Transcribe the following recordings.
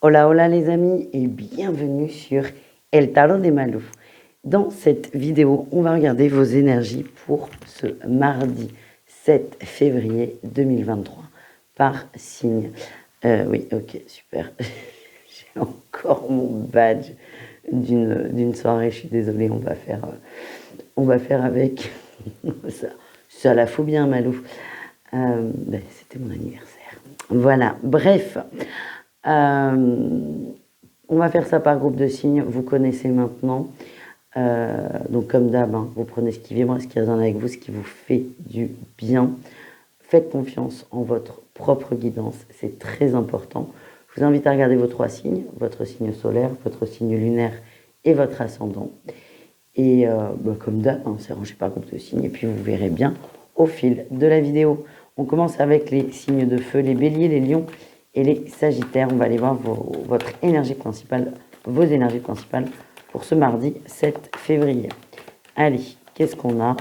Hola, hola les amis et bienvenue sur El Tarot des Malou. Dans cette vidéo, on va regarder vos énergies pour ce mardi 7 février 2023 par signe. Oui, ok, super. J'ai encore mon badge d'une soirée, je suis désolée, on va faire avec. ça la fout bien, Malou. C'était mon anniversaire. Voilà, bref. On va faire ça par groupe de signes, vous connaissez maintenant. Donc comme d'hab, hein, vous prenez ce qui vibre, ce qui résonne avec vous, ce qui vous fait du bien. Faites confiance en votre propre guidance, c'est très important. Je vous invite à regarder vos 3 signes, votre signe solaire, votre signe lunaire et votre ascendant. Et comme d'hab, hein, c'est rangé par groupe de signes et puis vous verrez bien au fil de la vidéo. On commence avec les signes de feu, les béliers, les lions et les sagittaires. On va aller voir votre énergie principale, vos énergies principales pour ce mardi 7 février. Allez, qu'est-ce qu'on a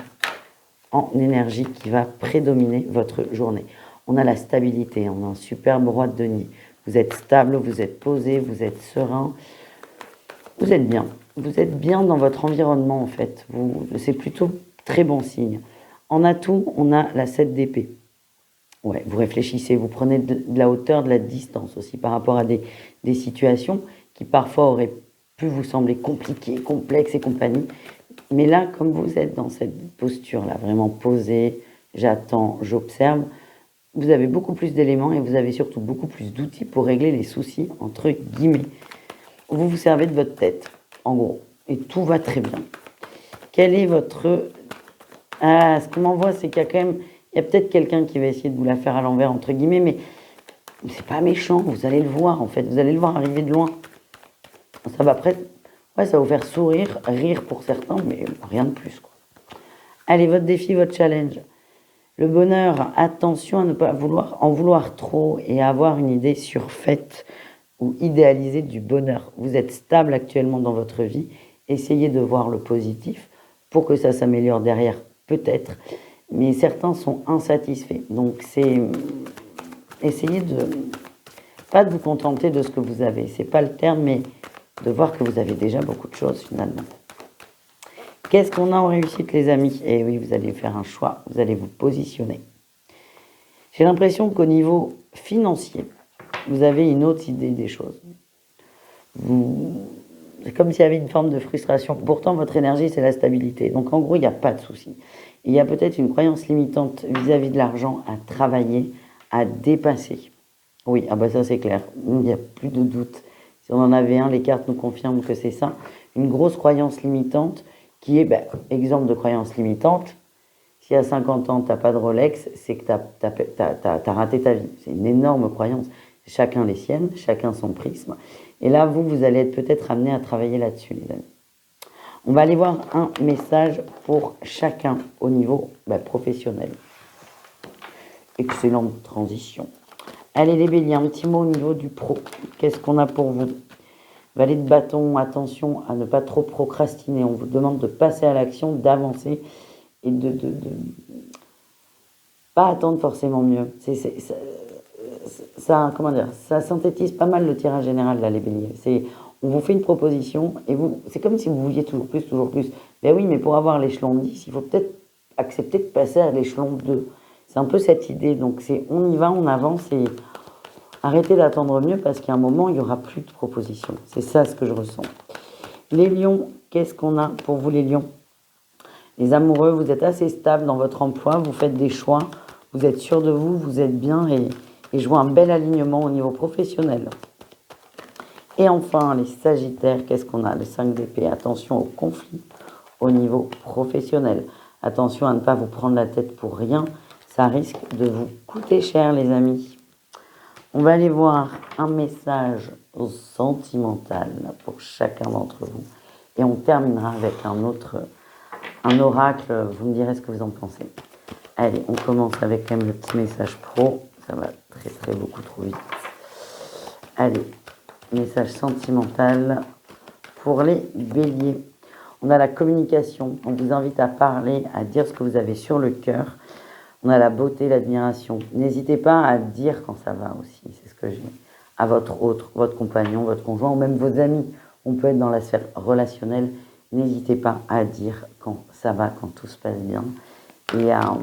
en énergie qui va prédominer votre journée? On a la stabilité, on a un superbe roi de denier. Vous êtes stable, vous êtes posé, vous êtes serein, vous êtes bien. Vous êtes bien dans votre environnement en fait. C'est plutôt très bon signe. En atout, on a la 7 d'épée. Ouais, vous réfléchissez, vous prenez de la hauteur, de la distance aussi par rapport à des situations qui parfois auraient pu vous sembler compliquées, complexes et compagnie. Mais là, comme vous êtes dans cette posture-là, vraiment posée, j'attends, j'observe, vous avez beaucoup plus d'éléments et vous avez surtout beaucoup plus d'outils pour régler les soucis, entre guillemets. Vous vous servez de votre tête, en gros, et tout va très bien. Quel est votre... Ah, ce qu'on m'envoie, c'est qu'il y a quand même... Il y a peut-être quelqu'un qui va essayer de vous la faire à l'envers, entre guillemets, mais c'est pas méchant, vous allez le voir, en fait. Vous allez le voir arriver de loin. Ça va presque... Ouais, ça va vous faire sourire, rire pour certains, mais rien de plus, quoi. Allez, votre défi, votre challenge. Le bonheur, attention à ne pas en vouloir trop et à avoir une idée surfaite ou idéalisée du bonheur. Vous êtes stable actuellement dans votre vie. Essayez de voir le positif pour que ça s'améliore derrière, peut-être. Mais certains sont insatisfaits. Donc, c'est essayer de pas de vous contenter de ce que vous avez. C'est pas le terme, mais de voir que vous avez déjà beaucoup de choses finalement. Qu'est-ce qu'on a en réussite, les amis? Eh oui, vous allez faire un choix, vous allez vous positionner. J'ai l'impression qu'au niveau financier, vous avez une autre idée des choses. C'est comme s'il y avait une forme de frustration. Pourtant, votre énergie, c'est la stabilité. Donc, en gros, il n'y a pas de souci. Il y a peut-être une croyance limitante vis-à-vis de l'argent à travailler, à dépasser. Oui, ah bah ça, c'est clair. Il n'y a plus de doute. Si on en avait un, les cartes nous confirment que c'est ça. Une grosse croyance limitante qui est, exemple de croyance limitante, si à 50 ans, tu n'as pas de Rolex, c'est que tu as raté ta vie. C'est une énorme croyance. Chacun les siennes, chacun son prisme. Et là, vous allez être peut-être amené à travailler là-dessus, les amis. On va aller voir un message pour chacun au niveau professionnel. Excellente transition. Allez les béliers, un petit mot au niveau du pro. Qu'est-ce qu'on a pour vous? Valet de bâton, attention à ne pas trop procrastiner. On vous demande de passer à l'action, d'avancer et de pas attendre forcément mieux. Ça synthétise pas mal le tirage général là, les béliers. On vous fait une proposition et c'est comme si vous vouliez toujours plus, toujours plus. Ben oui, mais pour avoir l'échelon 10, il faut peut-être accepter de passer à l'échelon 2. C'est un peu cette idée. Donc on y va, on avance et arrêtez d'attendre mieux parce qu'à un moment, il n'y aura plus de propositions. C'est ça ce que je ressens. Les lions, qu'est-ce qu'on a pour vous les lions? Les amoureux, vous êtes assez stable dans votre emploi, vous faites des choix, vous êtes sûr de vous, vous êtes bien et je vois un bel alignement au niveau professionnel. Et enfin, les sagittaires, qu'est-ce qu'on a? Le 5 d'épée, attention au conflit au niveau professionnel. Attention à ne pas vous prendre la tête pour rien, ça risque de vous coûter cher, les amis. On va aller voir un message sentimental pour chacun d'entre vous. Et on terminera avec un oracle, vous me direz ce que vous en pensez. Allez, on commence avec quand même le petit message pro. Ça va très très beaucoup trop vite. Allez, message sentimental pour les béliers. On a la communication. On vous invite à parler, à dire ce que vous avez sur le cœur. On a la beauté, l'admiration. N'hésitez pas à dire quand ça va aussi. C'est ce que j'ai. à votre autre, votre compagnon, votre conjoint ou même vos amis. On peut être dans la sphère relationnelle. N'hésitez pas à dire quand ça va, quand tout se passe bien. Et à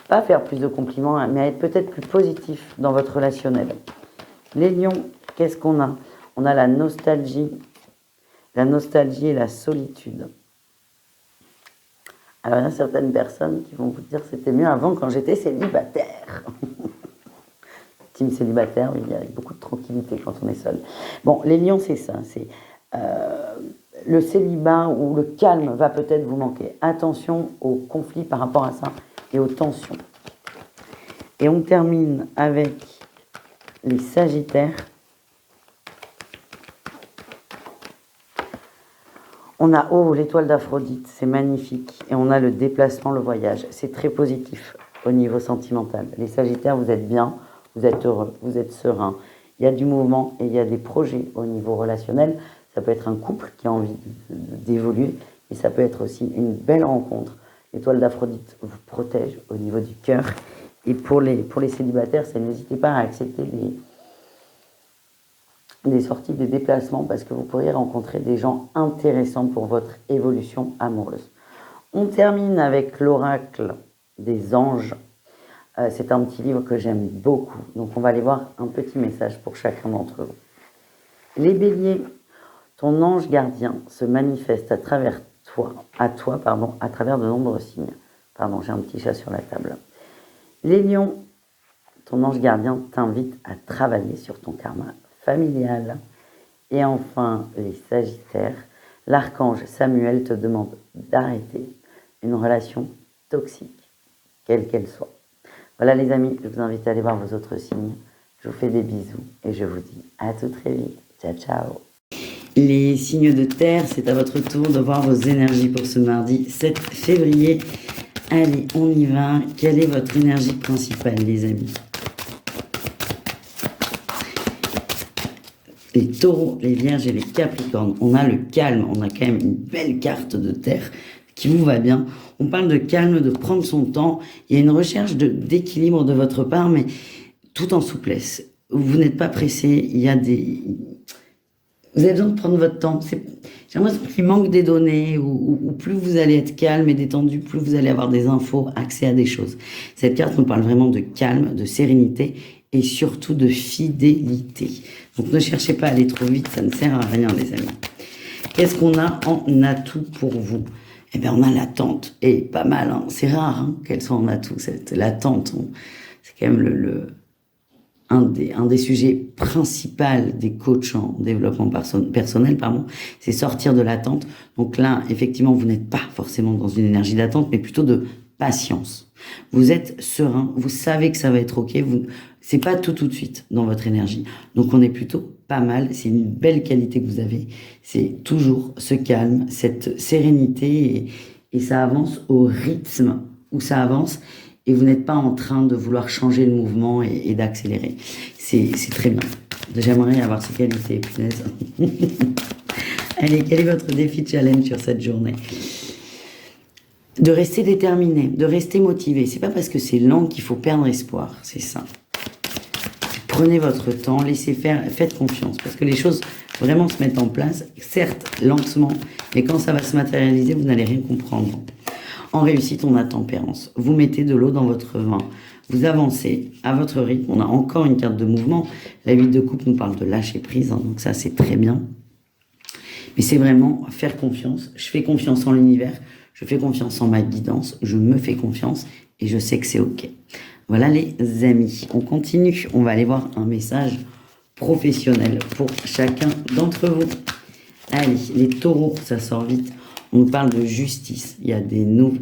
pas faire plus de compliments, mais à être peut-être plus positif dans votre relationnel. Les lions, qu'est-ce qu'on a? On a la nostalgie et la solitude. Alors, il y a certaines personnes qui vont vous dire c'était mieux avant quand j'étais célibataire. Team célibataire, il y a beaucoup de tranquillité quand on est seul. Bon, les lions, c'est ça. C'est le célibat ou le calme va peut-être vous manquer. Attention aux conflits par rapport à ça et aux tensions. Et on termine avec les sagittaires. On a l'étoile d'Aphrodite, c'est magnifique. Et on a le déplacement, le voyage. C'est très positif au niveau sentimental. Les sagittaires, vous êtes bien, vous êtes heureux, vous êtes serein. Il y a du mouvement et il y a des projets au niveau relationnel. Ça peut être un couple qui a envie d'évoluer et ça peut être aussi une belle rencontre. L'étoile d'Aphrodite vous protège au niveau du cœur. Et pour les célibataires, n'hésitez pas à accepter des sorties, des déplacements, parce que vous pourriez rencontrer des gens intéressants pour votre évolution amoureuse. On termine avec l'oracle des anges. C'est un petit livre que j'aime beaucoup. Donc on va aller voir un petit message pour chacun d'entre vous. Les béliers, ton ange gardien se manifeste à travers à travers de nombreux signes. Pardon, j'ai un petit chat sur la table. Les lions, ton ange gardien t'invite à travailler sur ton karma familial. Et enfin, les sagittaires, l'archange Samuel te demande d'arrêter une relation toxique, quelle qu'elle soit. Voilà les amis, je vous invite à aller voir vos autres signes. Je vous fais des bisous et je vous dis à tout très vite. Ciao, ciao. Les signes de terre, c'est à votre tour de voir vos énergies pour ce mardi 7 février. Allez, on y va. Quelle est votre énergie principale, les amis? Les taureaux, les vierges et les capricornes. On a le calme, on a quand même une belle carte de terre qui vous va bien. On parle de calme, de prendre son temps. Il y a une recherche d'équilibre de votre part, mais tout en souplesse. Vous n'êtes pas pressé. Il y a vous avez besoin de prendre votre temps. J'ai l'impression qu'il manque des données, ou plus vous allez être calme et détendu, plus vous allez avoir des infos, accès à des choses. Cette carte nous parle vraiment de calme, de sérénité et surtout de fidélité. Donc ne cherchez pas à aller trop vite, ça ne sert à rien les amis. Qu'est-ce qu'on a en atout pour vous? Eh bien on a l'attente, et pas mal, hein. C'est rare qu'elle soit en atout, l'attente. C'est quand même un des sujets principaux des coachs en développement personnel, c'est sortir de l'attente. Donc là, effectivement, vous n'êtes pas forcément dans une énergie d'attente, mais plutôt de patience. Vous êtes serein, vous savez que ça va être ok, c'est pas tout de suite dans votre énergie. Donc on est plutôt pas mal, c'est une belle qualité que vous avez. C'est toujours ce calme, cette sérénité, et ça avance au rythme où ça avance. Et vous n'êtes pas en train de vouloir changer le mouvement et d'accélérer. C'est très bien. J'aimerais avoir ces qualités, punaise. Allez, quel est votre défi challenge sur cette journée? De rester déterminé, de rester motivé. C'est pas parce que c'est lent qu'il faut perdre espoir, c'est ça. Prenez votre temps, laissez faire, faites confiance, parce que les choses vraiment se mettent en place, certes lentement, mais quand ça va se matérialiser, vous n'allez rien comprendre. En réussite, on a tempérance. Vous mettez de l'eau dans votre vin. Vous avancez à votre rythme. On a encore une carte de mouvement. La 8 de coupe nous parle de lâcher prise. Donc ça, c'est très bien. Mais c'est vraiment faire confiance. Je fais confiance en l'univers. Je fais confiance en ma guidance. Je me fais confiance. Et je sais que c'est OK. Voilà les amis. On continue. On va aller voir un message professionnel pour chacun d'entre vous. Allez, les taureaux, ça sort vite. On nous parle de justice. Il y a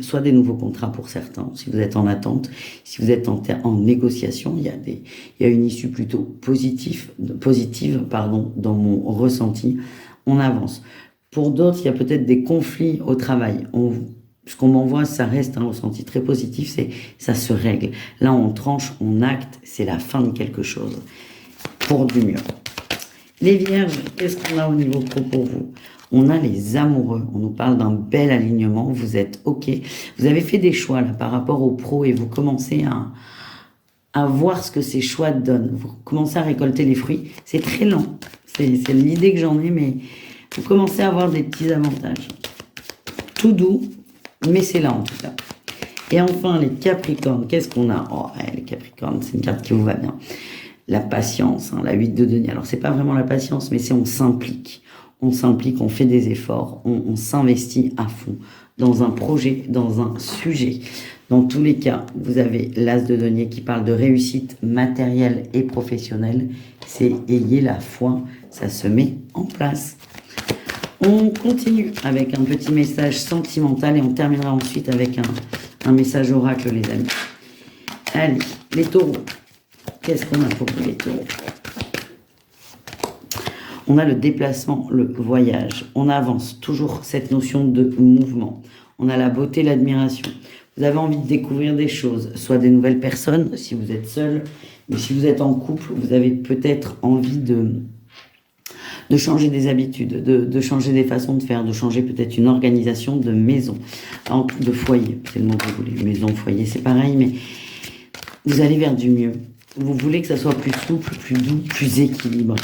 soit des nouveaux contrats pour certains, si vous êtes en attente, si vous êtes en négociation, il y a une issue plutôt positive, dans mon ressenti. On avance. Pour d'autres, il y a peut-être des conflits au travail. Ce qu'on m'envoie, ça reste un ressenti très positif, ça se règle. Là, on tranche, on acte, c'est la fin de quelque chose. Pour du mieux. Les vierges, qu'est-ce qu'on a au niveau pro pour vous? On a les amoureux, on nous parle d'un bel alignement, vous êtes OK. Vous avez fait des choix là par rapport aux pros et vous commencez à voir ce que ces choix donnent. Vous commencez à récolter les fruits. C'est très lent. C'est l'idée que j'en ai, mais vous commencez à avoir des petits avantages. Tout doux, mais c'est là en tout cas. Et enfin, les Capricornes, qu'est-ce qu'on a? Oh, ouais, les Capricornes, c'est une carte qui vous va bien. La patience, hein, la 8 de denier. Alors, c'est pas vraiment la patience, mais c'est on s'implique. On s'implique, on fait des efforts, on s'investit à fond dans un projet, dans un sujet. Dans tous les cas, vous avez l'As de denier qui parle de réussite matérielle et professionnelle. C'est ayez la foi, ça se met en place. On continue avec un petit message sentimental et on terminera ensuite avec un message oracle, les amis. Allez, les taureaux. Qu'est-ce qu'on a pour vous, les taureaux? On a le déplacement, le voyage. On avance, toujours cette notion de mouvement. On a la beauté, l'admiration. Vous avez envie de découvrir des choses, soit des nouvelles personnes, si vous êtes seul, mais si vous êtes en couple, vous avez peut-être envie de changer des habitudes, de changer des façons de faire, de changer peut-être une organisation de maison, de foyer, c'est le mot que vous voulez. Maison, foyer, c'est pareil, mais vous allez vers du mieux. Vous voulez que ça soit plus souple, plus doux, plus équilibré.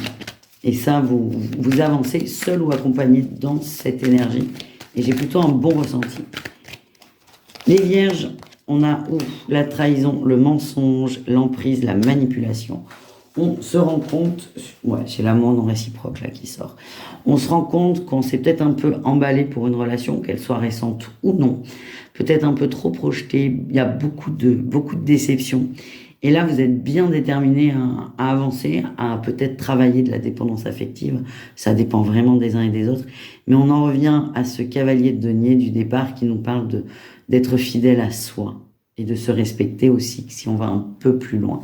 Et ça, vous avancez seul ou accompagné dans cette énergie. Et j'ai plutôt un bon ressenti. Les vierges, on a la trahison, le mensonge, l'emprise, la manipulation. On se rend compte, ouais, c'est l'amour non réciproque là qui sort. On se rend compte qu'on s'est peut-être un peu emballé pour une relation, qu'elle soit récente ou non. Peut-être un peu trop projeté, il y a beaucoup de déceptions. Et là, vous êtes bien déterminé à avancer, à peut-être travailler de la dépendance affective. Ça dépend vraiment des uns et des autres. Mais on en revient à ce cavalier de denier du départ qui nous parle d'être fidèle à soi et de se respecter aussi, si on va un peu plus loin.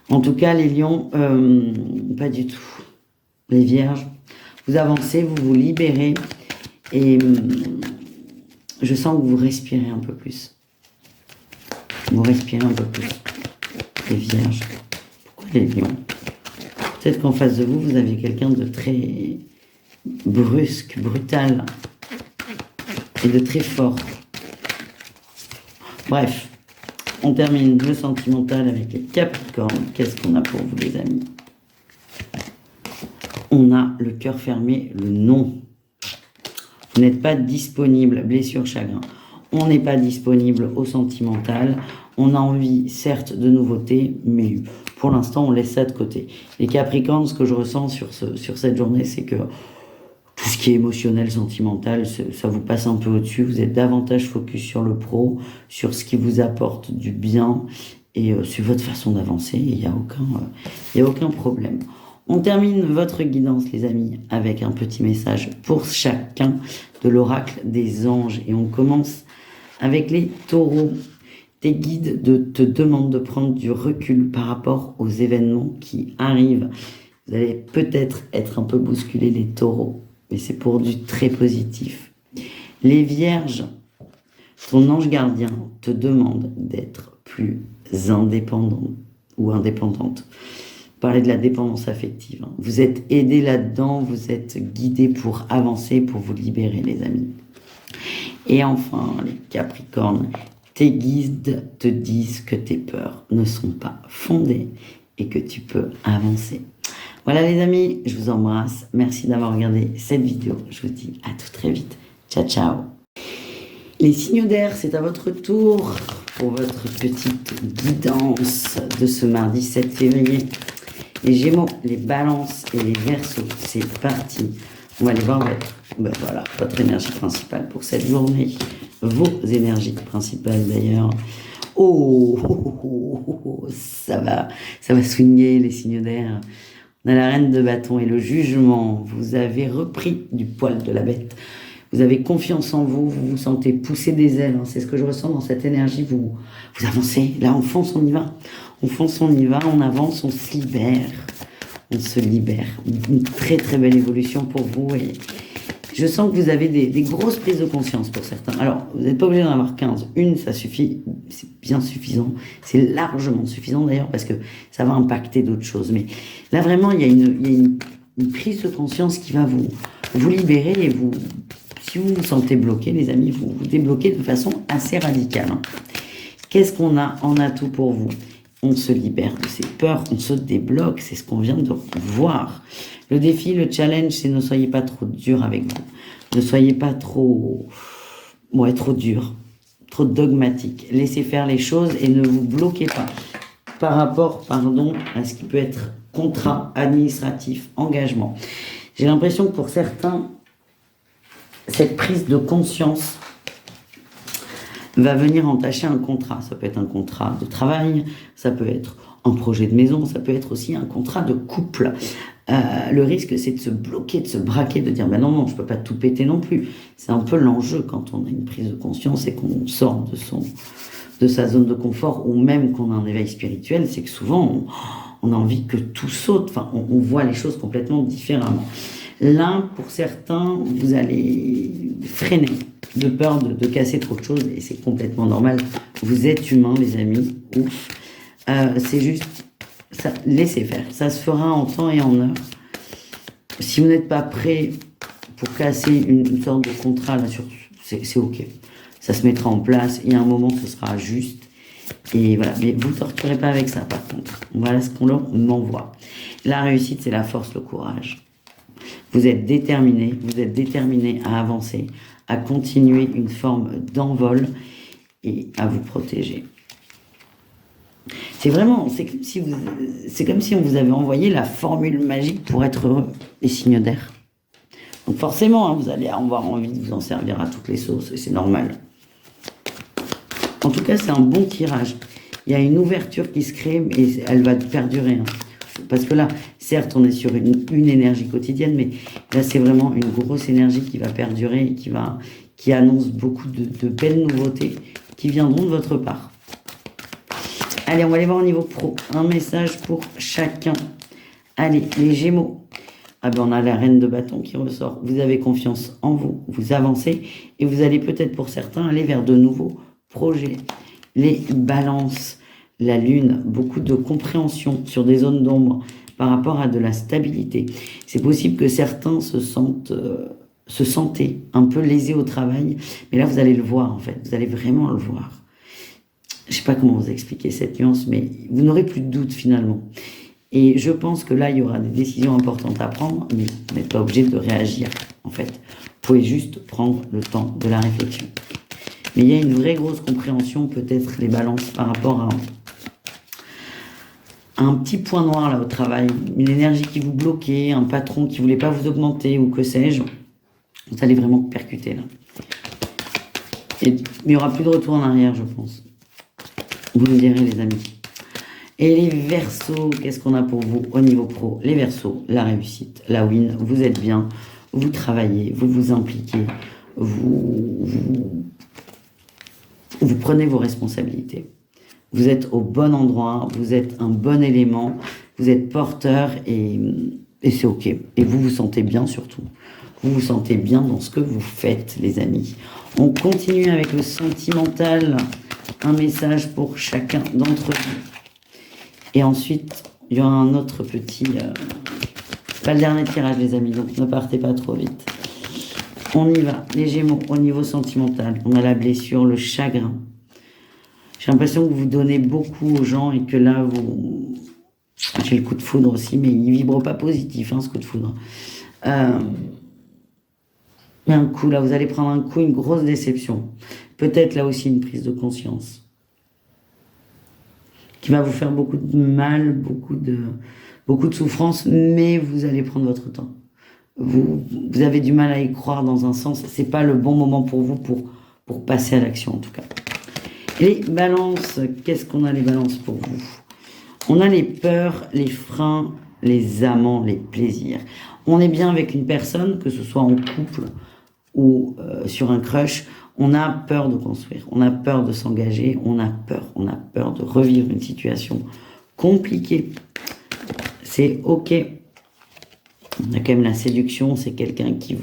En tout cas, les lions, pas du tout. Les vierges, vous avancez, vous vous libérez et je sens que vous respirez un peu plus. Vous respirez un peu plus. Les vierges. Pourquoi les lions? Peut-être qu'en face de vous, vous avez quelqu'un de très brusque, brutal et de très fort. Bref, on termine le sentimental avec les Capricornes. Qu'est-ce qu'on a pour vous, les amis? On a le cœur fermé, le non. Vous n'êtes pas disponible, blessure, chagrin. On n'est pas disponible au sentimental. On a envie, certes, de nouveautés, mais pour l'instant, on laisse ça de côté. Les Capricornes, ce que je ressens sur cette journée, c'est que tout ce qui est émotionnel, sentimental, ça vous passe un peu au-dessus. Vous êtes davantage focus sur le pro, sur ce qui vous apporte du bien et sur votre façon d'avancer. Il n'y a aucun problème. On termine votre guidance, les amis, avec un petit message pour chacun de l'oracle des anges. Et on commence avec les taureaux. Tes guides te demandent de prendre du recul par rapport aux événements qui arrivent. Vous allez peut-être être un peu bousculés, les taureaux, mais c'est pour du très positif. Les vierges, ton ange gardien te demande d'être plus indépendant ou indépendante. Parler de la dépendance affective. Vous êtes aidé là-dedans, vous êtes guidé pour avancer, pour vous libérer, les amis. Et enfin, les Capricornes, tes guides te disent que tes peurs ne sont pas fondées et que tu peux avancer. Voilà les amis, je vous embrasse. Merci d'avoir regardé cette vidéo. Je vous dis à tout très vite. Ciao, ciao. Les signes d'air, c'est à votre tour pour votre petite guidance de ce mardi 7 février. Les Gémeaux, les Balances et les Verseaux, c'est parti. On va aller voir votre énergie principale pour cette journée. Vos énergies principales d'ailleurs. Ça va swinguer les signes d'air. On a la reine de bâton et le jugement. Vous avez repris du poil de la bête. Vous avez confiance en vous, vous vous sentez pousser des ailes. C'est ce que je ressens dans cette énergie. Vous avancez. Là, on fonce, on y va. On fonce, on y va, on avance, on se libère. On se libère. Une très très belle évolution pour vous. Et je sens que vous avez des grosses prises de conscience pour certains. Alors, vous n'êtes pas obligé d'en avoir 15. Une, ça suffit. C'est bien suffisant. C'est largement suffisant d'ailleurs parce que ça va impacter d'autres choses. Mais là, vraiment, il y a une prise de conscience qui va vous libérer et si vous vous sentez bloqué, les amis, vous débloquez de façon assez radicale. Qu'est-ce qu'on a en atout pour vous? On se libère de ses peurs, on se débloque, c'est ce qu'on vient de voir. Le défi, le challenge, c'est ne soyez pas trop dur avec vous. Ne soyez pas trop, trop dur, trop dogmatique. Laissez faire les choses et ne vous bloquez pas par rapport, à ce qui peut être contrat administratif, engagement. J'ai l'impression que pour certains, cette prise de conscience va venir entacher un contrat. Ça peut être un contrat de travail, ça peut être un projet de maison, ça peut être aussi un contrat de couple. Le risque, c'est de se bloquer, de se braquer, de dire non, je peux pas tout péter non plus. C'est un peu l'enjeu quand on a une prise de conscience et qu'on sort de sa zone de confort, ou même qu'on a un éveil spirituel, c'est que souvent on a envie que tout saute. Enfin, on voit les choses complètement différemment. Là, pour certains, vous allez freiner de peur de casser trop de choses, et c'est complètement normal. Vous êtes humain, les amis. Ouf. C'est juste, ça, laissez faire. Ça se fera en temps et en heure. Si vous n'êtes pas prêt pour casser une sorte de contrat, là, c'est ok. Ça se mettra en place. Il y a un moment, ce sera juste. Et voilà. Mais vous ne torturez pas avec ça, par contre. Voilà ce qu'on m'envoie. La réussite, c'est la force, le courage. Vous êtes déterminé à avancer, à continuer une forme d'envol et à vous protéger. C'est comme si on vous avait envoyé la formule magique pour être heureux, les signes d'air. Donc forcément, vous allez avoir envie de vous en servir à toutes les sauces, et c'est normal. En tout cas, c'est un bon tirage. Il y a une ouverture qui se crée, et elle va perdurer. Parce que là, certes, on est sur une énergie quotidienne, mais là, c'est vraiment une grosse énergie qui va perdurer et qui annonce beaucoup de belles nouveautés qui viendront de votre part. Allez, on va aller voir au niveau pro. Un message pour chacun. Allez, les Gémeaux. On a la reine de bâton qui ressort. Vous avez confiance en vous, vous avancez et vous allez peut-être pour certains aller vers de nouveaux projets. Les Balances. La Lune, beaucoup de compréhension sur des zones d'ombre par rapport à de la stabilité. C'est possible que certains se sentaient un peu lésés au travail, mais là vous allez le voir en fait, vous allez vraiment le voir. Je ne sais pas comment vous expliquer cette nuance, mais vous n'aurez plus de doute finalement. Et je pense que là, il y aura des décisions importantes à prendre, mais vous n'êtes pas obligé de réagir en fait. Vous pouvez juste prendre le temps de la réflexion. Mais il y a une vraie grosse compréhension, peut-être les Balances, par rapport à un petit point noir là au travail, une énergie qui vous bloquait, un patron qui voulait pas vous augmenter ou que sais-je. Vous allez vraiment percuter là. Et il n'y aura plus de retour en arrière, je pense. Vous me direz, les amis. Et les Verseaux, qu'est-ce qu'on a pour vous au niveau pro? Les Verseaux, la réussite, la win, vous êtes bien, vous travaillez, vous vous impliquez, vous prenez vos responsabilités. Vous êtes au bon endroit, vous êtes un bon élément, vous êtes porteur et c'est ok. Et vous vous sentez bien surtout. Vous vous sentez bien dans ce que vous faites, les amis. On continue avec le sentimental. Un message pour chacun d'entre vous. Et ensuite, il y aura un autre petit... pas le dernier tirage, les amis, donc ne partez pas trop vite. On y va. Les Gémeaux, au niveau sentimental, on a la blessure, le chagrin. J'ai l'impression que vous donnez beaucoup aux gens et que là, j'ai le coup de foudre aussi, mais il ne vibre pas positif, ce coup de foudre. Mais un coup, là, vous allez prendre un coup, une grosse déception. Peut-être là aussi une prise de conscience qui va vous faire beaucoup de mal, beaucoup de souffrance, mais vous allez prendre votre temps. Vous avez du mal à y croire dans un sens. C'est pas le bon moment pour vous pour passer à l'action, en tout cas. Les Balances, qu'est-ce qu'on a les Balances pour vous? On a les peurs, les freins, les amants, les plaisirs. On est bien avec une personne, que ce soit en couple ou sur un crush, on a peur de construire, on a peur de s'engager, on a peur de revivre une situation compliquée. C'est ok. On a quand même la séduction, c'est quelqu'un qui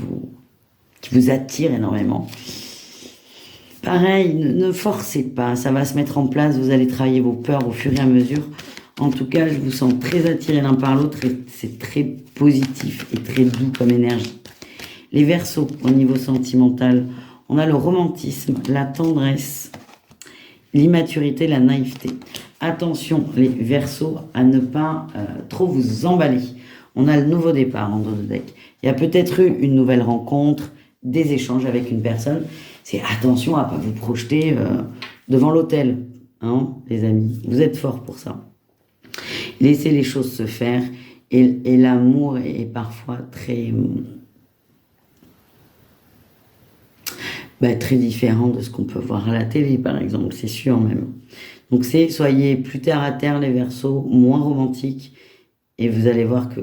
vous attire énormément. Pareil, ne forcez pas, ça va se mettre en place, vous allez travailler vos peurs au fur et à mesure. En tout cas, je vous sens très attirés l'un par l'autre et c'est très positif et très doux comme énergie. Les Verseaux, au niveau sentimental, on a le romantisme, la tendresse, l'immaturité, la naïveté. Attention les Verseaux à ne pas trop vous emballer. On a le nouveau départ en dos de deck. Il y a peut-être eu une nouvelle rencontre, des échanges avec une personne. C'est attention à ne pas vous projeter devant l'autel, hein, les amis. Vous êtes forts pour ça. Laissez les choses se faire. Et l'amour est parfois très différent de ce qu'on peut voir à la télé, par exemple. C'est sûr même. Donc soyez plus terre à terre, les Verseaux, moins romantiques. Et vous allez voir que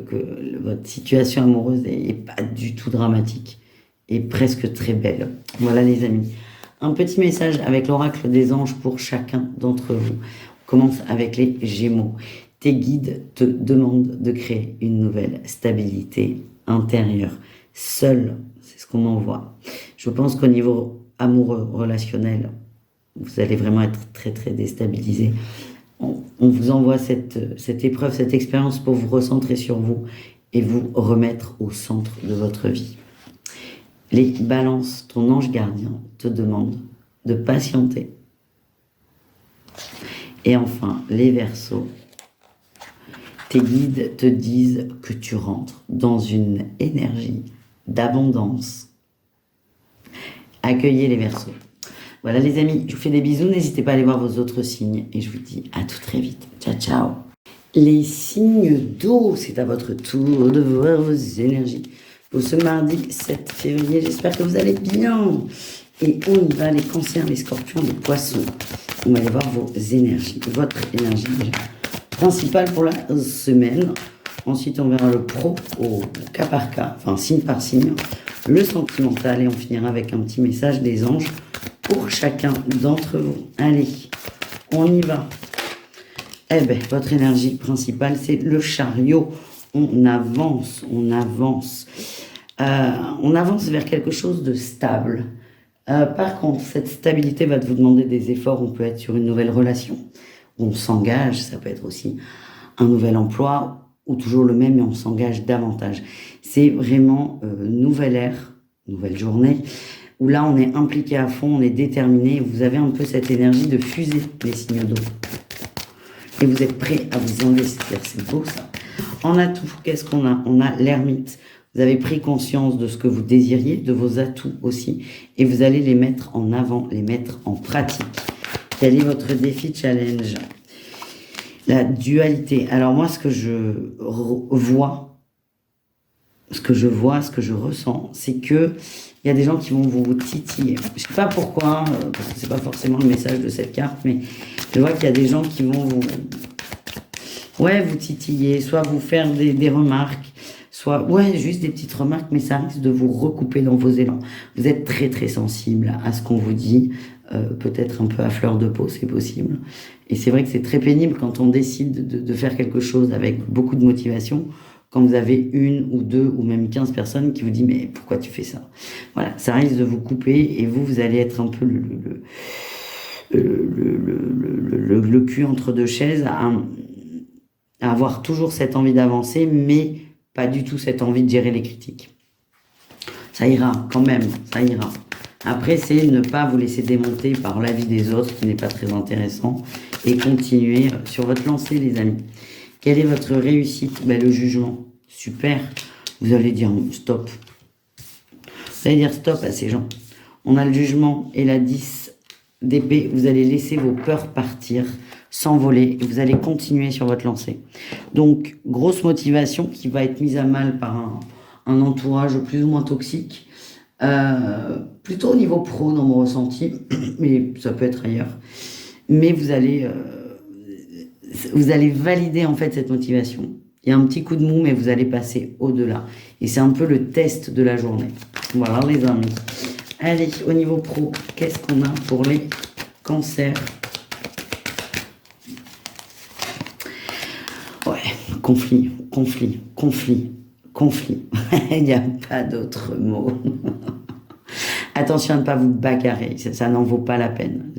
votre situation amoureuse est pas du tout dramatique. Et presque très belle. Voilà les amis. Un petit message avec l'oracle des anges pour chacun d'entre vous. On commence avec les Gémeaux. Tes guides te demandent de créer une nouvelle stabilité intérieure. Seul, c'est ce qu'on m'envoie. Je pense qu'au niveau amoureux, relationnel, vous allez vraiment être très très déstabilisé. On vous envoie cette épreuve, cette expérience pour vous recentrer sur vous et vous remettre au centre de votre vie. Les Balances, ton ange gardien te demande de patienter. Et enfin, les Verseaux, tes guides te disent que tu rentres dans une énergie d'abondance. Accueillez les Verseaux. Voilà les amis, je vous fais des bisous. N'hésitez pas à aller voir vos autres signes. Et je vous dis à tout très vite. Ciao, ciao. Les signes d'eau, c'est à votre tour de voir vos énergies. Pour ce mardi 7 février, j'espère que vous allez bien. Et on y va, les cancers, les scorpions, les poissons. On va aller voir vos énergies. Votre énergie déjà principale pour la semaine. Ensuite, on verra le pro au cas par cas, enfin signe par signe. Le sentimental et on finira avec un petit message des anges pour chacun d'entre vous. Allez, on y va. Eh bien, votre énergie principale, c'est le chariot. On avance, on avance. On avance vers quelque chose de stable. Par contre, cette stabilité va vous demander des efforts. On peut être sur une nouvelle relation. On s'engage, ça peut être aussi un nouvel emploi ou toujours le même, mais on s'engage davantage. C'est vraiment nouvelle ère, nouvelle journée, où là, on est impliqué à fond, on est déterminé. Vous avez un peu cette énergie de fusée, les signes d'eau. Et vous êtes prêts à vous enlever, c'est beau ça. En atout, qu'est-ce qu'on a? On a l'ermite. Vous avez pris conscience de ce que vous désiriez, de vos atouts aussi, et vous allez les mettre en avant, les mettre en pratique. Quel est votre défi challenge? La dualité. Alors moi, ce que je vois, ce que je ressens, c'est que il y a des gens qui vont vous titiller. Je sais pas pourquoi, parce que c'est pas forcément le message de cette carte, mais je vois qu'il y a des gens qui vont vous titiller, soit vous faire des remarques, soit juste des petites remarques, mais ça risque de vous recouper dans vos élans. Vous êtes très très sensible à ce qu'on vous dit, peut-être un peu à fleur de peau, c'est possible. Et c'est vrai que c'est très pénible quand on décide de faire quelque chose avec beaucoup de motivation, quand vous avez une ou deux ou même 15 personnes qui vous disent « mais pourquoi tu fais ça ?» Voilà, ça risque de vous couper et vous allez être un peu le cul entre deux chaises à avoir toujours cette envie d'avancer, mais pas du tout cette envie de gérer les critiques. Ça ira quand même, ça ira. Après, c'est ne pas vous laisser démonter par l'avis des autres, qui n'est pas très intéressant, et continuer sur votre lancée, les amis. Quelle est votre réussite? Le jugement. Super. Vous allez dire stop. Vous allez dire stop à ces gens. On a le jugement et la 10 d'épée. Vous allez laisser vos peurs partir, s'envoler, et vous allez continuer sur votre lancée. Donc, grosse motivation qui va être mise à mal par un entourage plus ou moins toxique. Plutôt au niveau pro dans mon ressenti, mais ça peut être ailleurs. Mais vous allez valider en fait cette motivation. Il y a un petit coup de mou, mais vous allez passer au-delà. Et c'est un peu le test de la journée. Voilà les amis. Allez, au niveau pro, qu'est-ce qu'on a pour les cancers? Ouais, conflit. Il n'y a pas d'autre mot. Attention à ne pas vous bagarrer, ça n'en vaut pas la peine.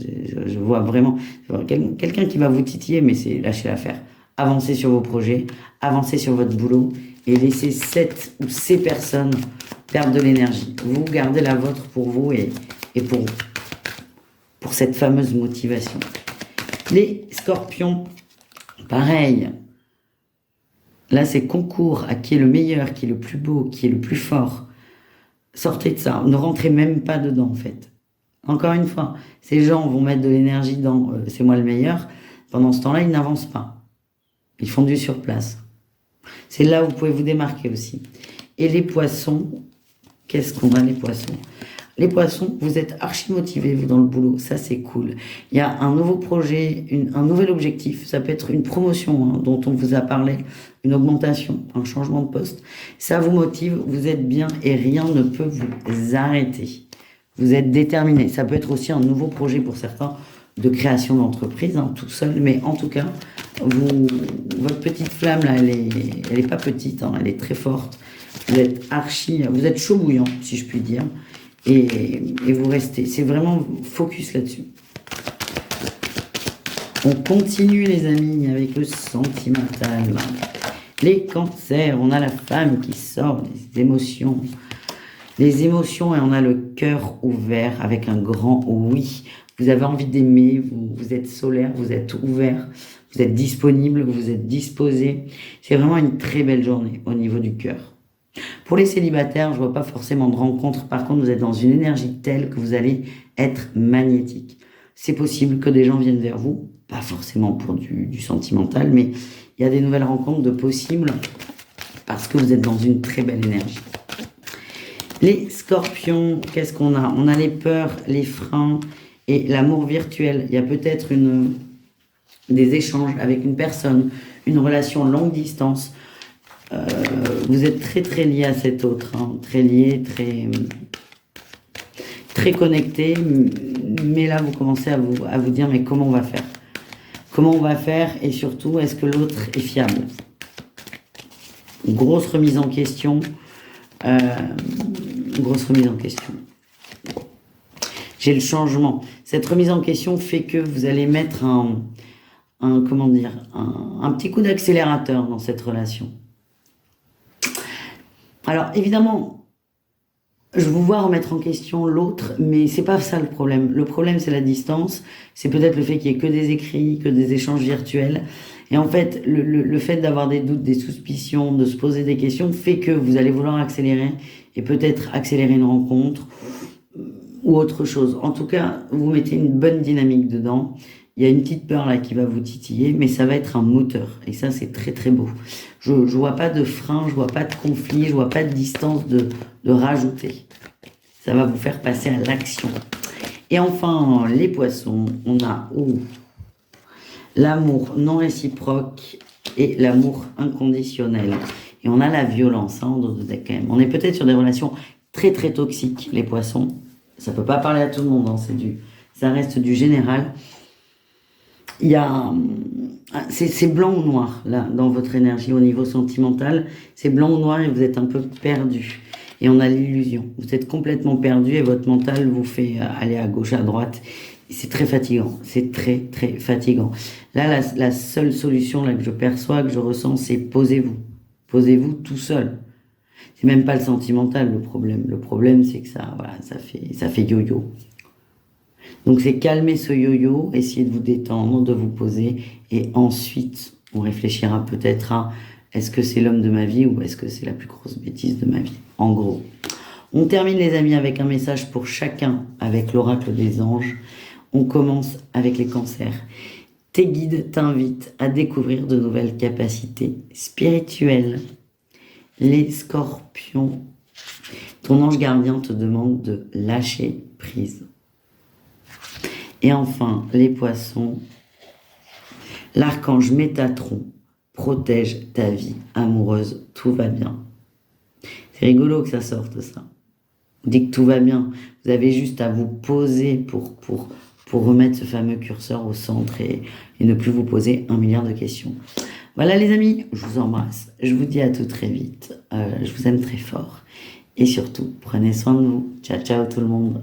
Je vois vraiment quelqu'un qui va vous titiller, mais c'est lâcher l'affaire. Avancez sur vos projets, avancez sur votre boulot et laissez cette ou ces personnes perdre de l'énergie. Vous gardez la vôtre pour vous et pour cette fameuse motivation. Les scorpions, pareil. Là, c'est concours à qui est le meilleur, qui est le plus beau, qui est le plus fort. Sortez de ça. Ne rentrez même pas dedans, en fait. Encore une fois, ces gens vont mettre de l'énergie dans c'est moi le meilleur. Pendant ce temps-là, ils n'avancent pas. Ils font du surplace. C'est là où vous pouvez vous démarquer aussi. Et les poissons, qu'est-ce qu'on a les poissons? Les poissons, vous êtes archi motivés, vous, dans le boulot. Ça, c'est cool. Il y a un nouveau projet, un nouvel objectif. Ça peut être une promotion dont on vous a parlé, une augmentation, un changement de poste. Ça vous motive, vous êtes bien et rien ne peut vous arrêter. Vous êtes déterminé. Ça peut être aussi un nouveau projet pour certains de création d'entreprise, tout seul. Mais en tout cas, votre petite flamme, là, elle est pas petite, elle est très forte. Vous êtes chaud bouillant, si je puis dire. Et vous restez. C'est vraiment focus là-dessus. On continue, les amis, avec le sentimental. Les cancers, on a la femme qui sort, les émotions. Les émotions, et on a le cœur ouvert avec un grand oui. Vous avez envie d'aimer, vous êtes solaire, vous êtes ouvert, vous êtes disponible, vous êtes disposé. C'est vraiment une très belle journée au niveau du cœur. Pour les célibataires, je vois pas forcément de rencontre. Par contre, vous êtes dans une énergie telle que vous allez être magnétique. C'est possible que des gens viennent vers vous, pas forcément pour du sentimental, mais il y a des nouvelles rencontres de possibles parce que vous êtes dans une très belle énergie. Les scorpions, qu'est-ce qu'on a? On a les peurs, les freins et l'amour virtuel. Il y a peut-être des échanges avec une personne, une relation longue distance. Vous êtes très très lié à cet autre, très lié, très connecté, mais là vous commencez à vous dire mais comment on va faire? Comment on va faire et surtout est-ce que l'autre est fiable? Grosse remise en question, J'ai le changement. Cette remise en question fait que vous allez mettre un petit coup d'accélérateur dans cette relation. Alors, évidemment, je vous vois remettre en question l'autre, mais c'est pas ça le problème. Le problème, c'est la distance. C'est peut-être le fait qu'il y ait que des écrits, que des échanges virtuels. Et en fait, le fait d'avoir des doutes, des suspicions, de se poser des questions, fait que vous allez vouloir accélérer et peut-être accélérer une rencontre ou autre chose. En tout cas, vous mettez une bonne dynamique dedans. Il y a une petite peur là qui va vous titiller, mais ça va être un moteur. Et ça, c'est très très beau. Je vois pas de frein, je vois pas de conflit, je vois pas de distance de rajouter. Ça va vous faire passer à l'action. Et enfin, les poissons, on a l'amour non réciproque et l'amour inconditionnel. Et on a la violence en dos de deck quand même. On est peut-être sur des relations très très toxiques, les poissons. Ça peut pas parler à tout le monde, ça reste du général. Il y a... C'est blanc ou noir, là, dans votre énergie au niveau sentimental. C'est blanc ou noir et vous êtes un peu perdu. Et on a l'illusion. Vous êtes complètement perdu et votre mental vous fait aller à gauche, à droite. C'est très fatigant. C'est très, très fatigant. Là, la seule solution là, que je perçois, que je ressens, c'est posez-vous. Posez-vous tout seul. C'est même pas le sentimental, le problème. Le problème, c'est que ça fait yo-yo. Donc c'est calmer ce yo-yo, essayer de vous détendre, de vous poser, et ensuite on réfléchira peut-être à est-ce que c'est l'homme de ma vie ou est-ce que c'est la plus grosse bêtise de ma vie. En gros, on termine les amis avec un message pour chacun avec l'oracle des anges. On commence avec les cancers. Tes guides t'invitent à découvrir de nouvelles capacités spirituelles. Les scorpions, ton ange gardien te demande de lâcher prise. Et enfin, les poissons, l'archange Métatron protège ta vie amoureuse, tout va bien. C'est rigolo que ça sorte ça. On dit que tout va bien, vous avez juste à vous poser pour remettre ce fameux curseur au centre et ne plus vous poser 1 milliard de questions. Voilà les amis, je vous embrasse, je vous dis à tout très vite, je vous aime très fort et surtout, prenez soin de vous. Ciao ciao tout le monde.